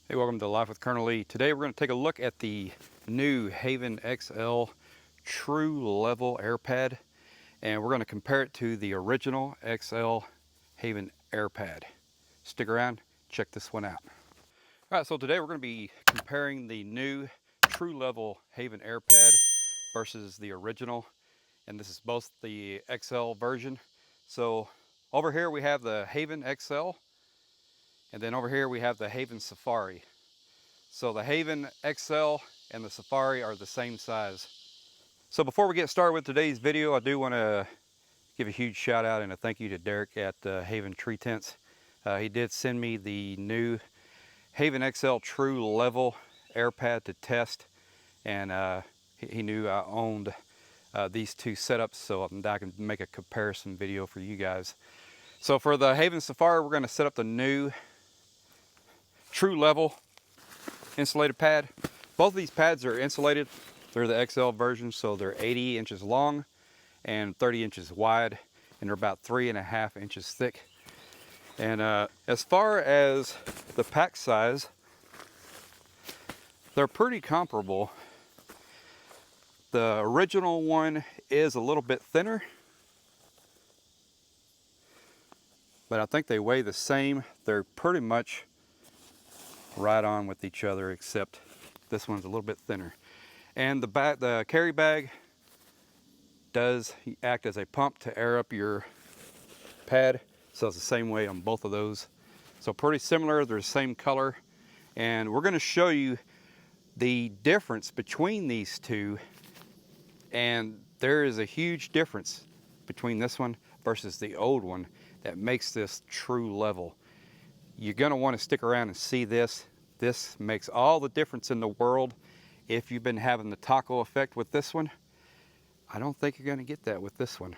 Hey, welcome to Life with Colonel Lee. Today we're going to take a look at the new Haven XL True Level AirPad, and we're going to compare it to the original XL Haven AirPad. Stick around, check this one out. All right, so today we're going to be comparing the new True Level Haven AirPad versus the original, and this is both the XL version. So over here we have the Haven XL, and then over here we have the Haven Safari. So the Haven XL and the Safari are the same size. So before we get started with today's video, I do want to give a huge shout out and a thank you to Derek at Haven Tree Tents. He did send me the new Haven XL True Level AirPad to test, and he knew I owned these two setups, so I can make a comparison video for you guys. So for the Haven Safari, we're going to set up the new True Level insulated pad. Both of these pads are insulated. They're the XL version, so they're 80 inches long and 30 inches wide, and they're about 3.5 inches thick. And as far as the pack size, they're pretty comparable. The original one is a little bit thinner, but I think they weigh the same. They're pretty much right on with each other, except this one's a little bit thinner. And the carry bag does act as a pump to air up your pad, so it's the same way on both of those. So pretty similar, they're the same color, and we're going to show you the difference between these two. And there is a huge difference between this one versus the old one that makes this True Level. You're going to want to stick around and see this. This makes all the difference in the world. If you've been having the taco effect with this one, I don't think you're going to get that with this one.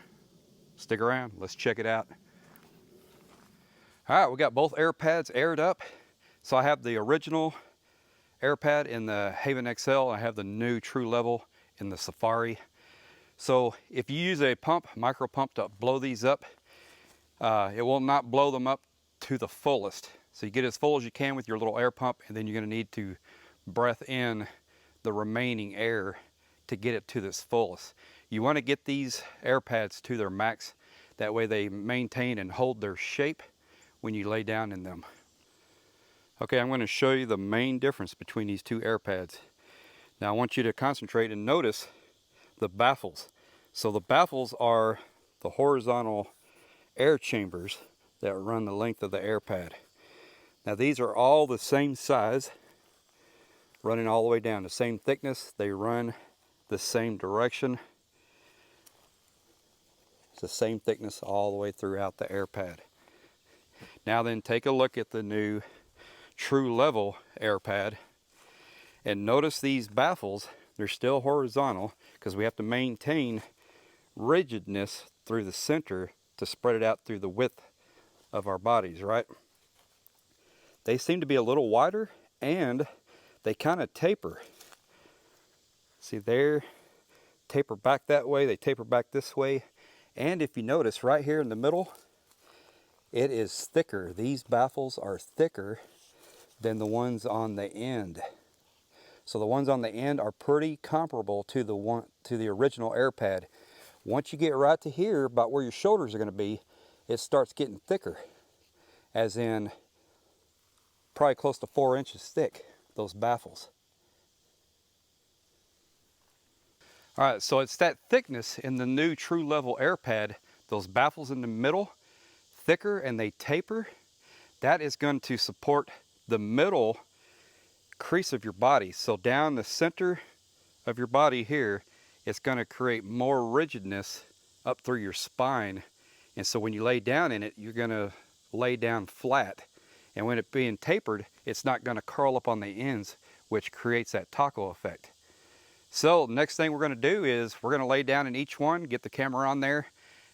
Stick around, let's check it out. All right, we got both AirPads aired up. So I have the original AirPad in the Haven XL. I have the new True Level in the Safari. So if you use a pump, micro pump, to blow these up, it will not blow them up to the fullest. So you get as full as you can with your little air pump, and then you're going to need to breath in the remaining air to get it to this fullest. You want to get these AirPads to their max. That way they maintain and hold their shape when you lay down in them. Okay, I'm going to show you the main difference between these two AirPads. Now I want you to concentrate and notice the baffles. So the baffles are the horizontal air chambers that run the length of the AirPad. Now these are all the same size, running all the way down, the same thickness. They run the same direction. It's the same thickness all the way throughout the AirPad. Now then, take a look at the new True Level AirPad, and notice these baffles. They're still horizontal because we have to maintain rigidness through the center to spread it out through the width of our bodies, right? They seem to be a little wider, and they kind of taper. See there, taper back that way, they taper back this way. And if you notice right here in the middle, it is thicker. These baffles are thicker than the ones on the end. So the ones on the end are pretty comparable to the original AirPad. Once you get right to here, about where your shoulders are going to be, it starts getting thicker, as in probably close to 4 inches thick, those baffles. All right, so it's that thickness in the new True Level AirPad, those baffles in the middle, thicker, and they taper. That is going to support the middle crease of your body. So down the center of your body here, it's going to create more rigidness up through your spine. And so when you lay down in it, you're going to lay down flat. And when it's being tapered, it's not going to curl up on the ends, which creates that taco effect. So next thing we're going to do is we're going to lay down in each one, get the camera on there,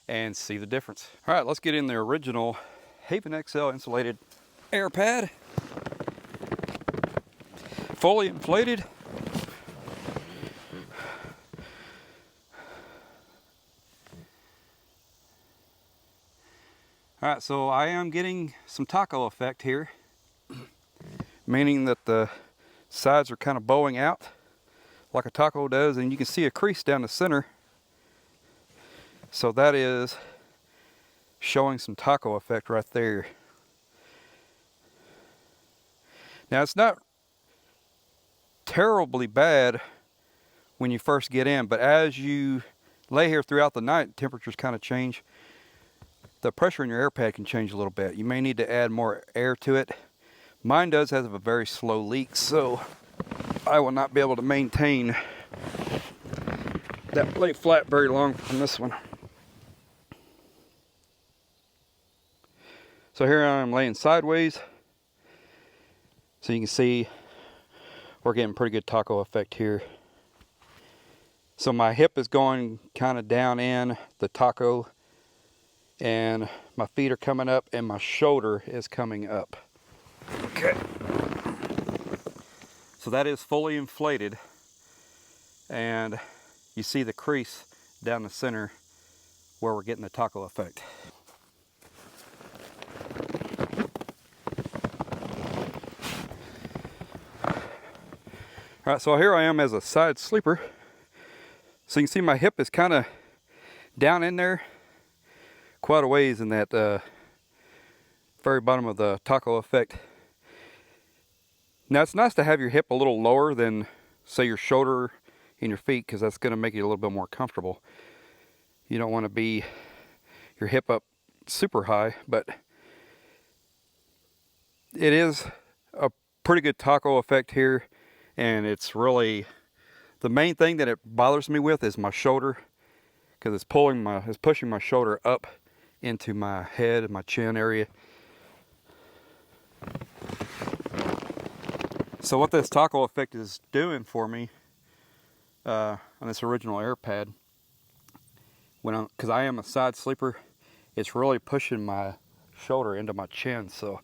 and see the difference. All right, let's get in the original Haven XL insulated AirPad. Fully inflated. All right, so I am getting some taco effect here. meaning that the sides are kind of bowing out like a taco does, and you can see a crease down the center. So that is showing some taco effect right there. Now it's not terribly bad when you first get in, but as you lay here throughout the night, temperatures kind of change. The pressure in your air pad can change a little bit. You may need to add more air to it. Mine does have a very slow leak, so I will not be able to maintain that lay flat very long from this one. So here I am laying sideways. So you can see we're getting pretty good taco effect here. So my hip is going kind of down in the taco, and my feet are coming up, and my shoulder is coming up. Okay. So that is fully inflated, and you see the crease down the center where we're getting the taco effect. All right, so here I am as a side sleeper. So you can see my hip is kind of down in there quite a ways in that very bottom of the taco effect. Now it's nice to have your hip a little lower than, say, your shoulder and your feet, because that's going to make you a little bit more comfortable. You don't want to be your hip up super high, but it is a pretty good taco effect here, and it's really the main thing that it bothers me with is my shoulder, because it's pushing my shoulder up into my head and my chin area. So what this taco effect is doing for me on this original airpad, because I am a side sleeper, it's really pushing my shoulder into my chin. So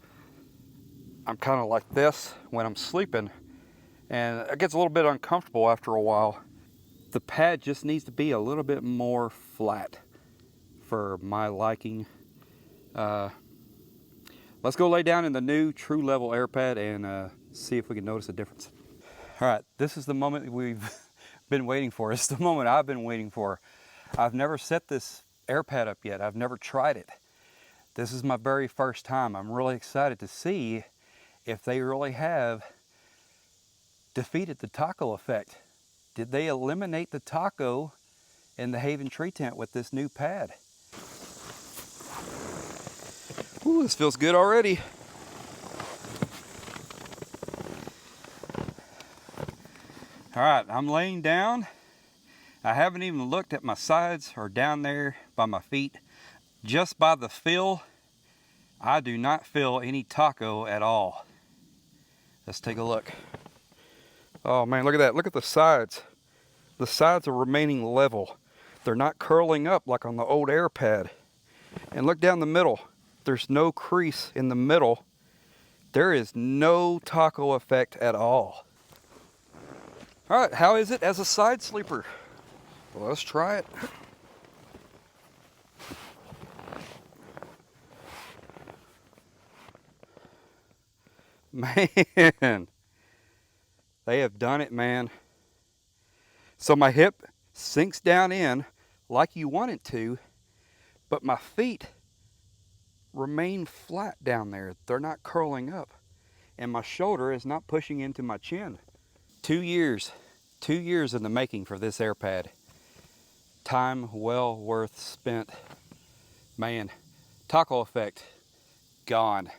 I'm kind of like this when I'm sleeping, and it gets a little bit uncomfortable after a while. The pad just needs to be a little bit more flat for my liking. Let's go lay down in the new True Level airpad and see if we can notice a difference. All right, this is the moment we've been waiting for. It's the moment I've been waiting for. I've never set this airpad up yet. I've never tried it. This is my very first time. I'm really excited to see if they really have defeated the taco effect. Did they eliminate the taco in the Haven tree tent with this new pad? Ooh, this feels good already. All right, I'm laying down. I haven't even looked at my sides or down there by my feet. Just by the feel, I do not feel any taco at all. Let's take a look. Oh man, look at that. Look at the sides. The sides are remaining level. They're not curling up like on the old airpad. And look down the middle. There's no crease in the middle. There is no taco effect at all. All right, how is it as a side sleeper? Well, let's try it. Man, they have done it, man. So my hip sinks down in like you want it to, but my feet remain flat down there. They're not curling up, and my shoulder is not pushing into my chin. 2 years in the making for this airpad. Time well worth spent. Man, taco effect gone.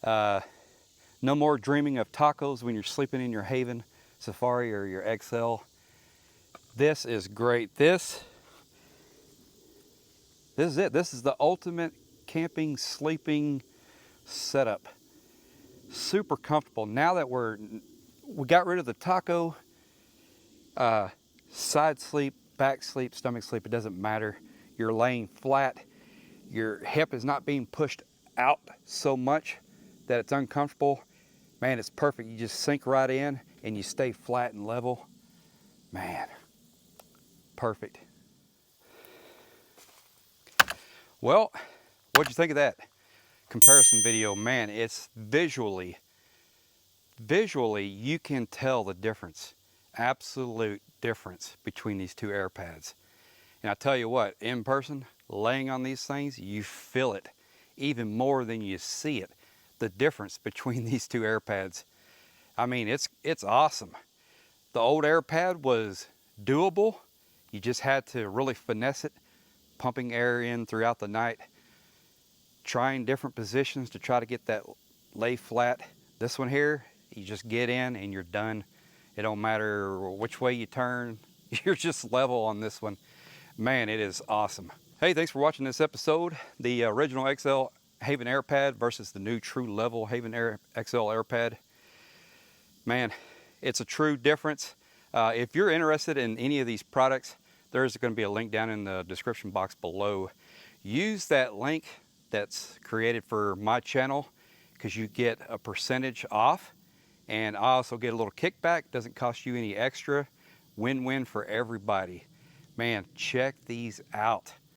No more dreaming of tacos when you're sleeping in your Haven Safari or your XL. This is great. This is it. This is the ultimate camping, sleeping setup. Super comfortable. Now that we got rid of the taco, side sleep, back sleep, stomach sleep, it doesn't matter. You're laying flat. Your hip is not being pushed out so much that it's uncomfortable. Man, it's perfect. You just sink right in and you stay flat and level. Man, perfect. Well, what'd you think of that comparison video? Man, it's visually visually, you can tell the difference, absolute difference between these two airpads. And I tell you what, in person, laying on these things, you feel it even more than you see it. The difference between these two airpads. I mean, it's awesome. The old airpad was doable. You just had to really finesse it, pumping air in throughout the night, trying different positions to try to get that lay flat. This one here, you just get in and you're done. It don't matter which way you turn, you're just level on this one. Man, it is awesome. Hey, thanks for watching this episode. The original XL Haven AirPad versus the new True Level Haven XL AirPad. Man, it's a true difference. If you're interested in any of these products, there's going to be a link down in the description box below. Use that link that's created for my channel because you get a percentage off, and I also get a little kickback. Doesn't cost you any extra. Win-win for everybody. Man, check these out.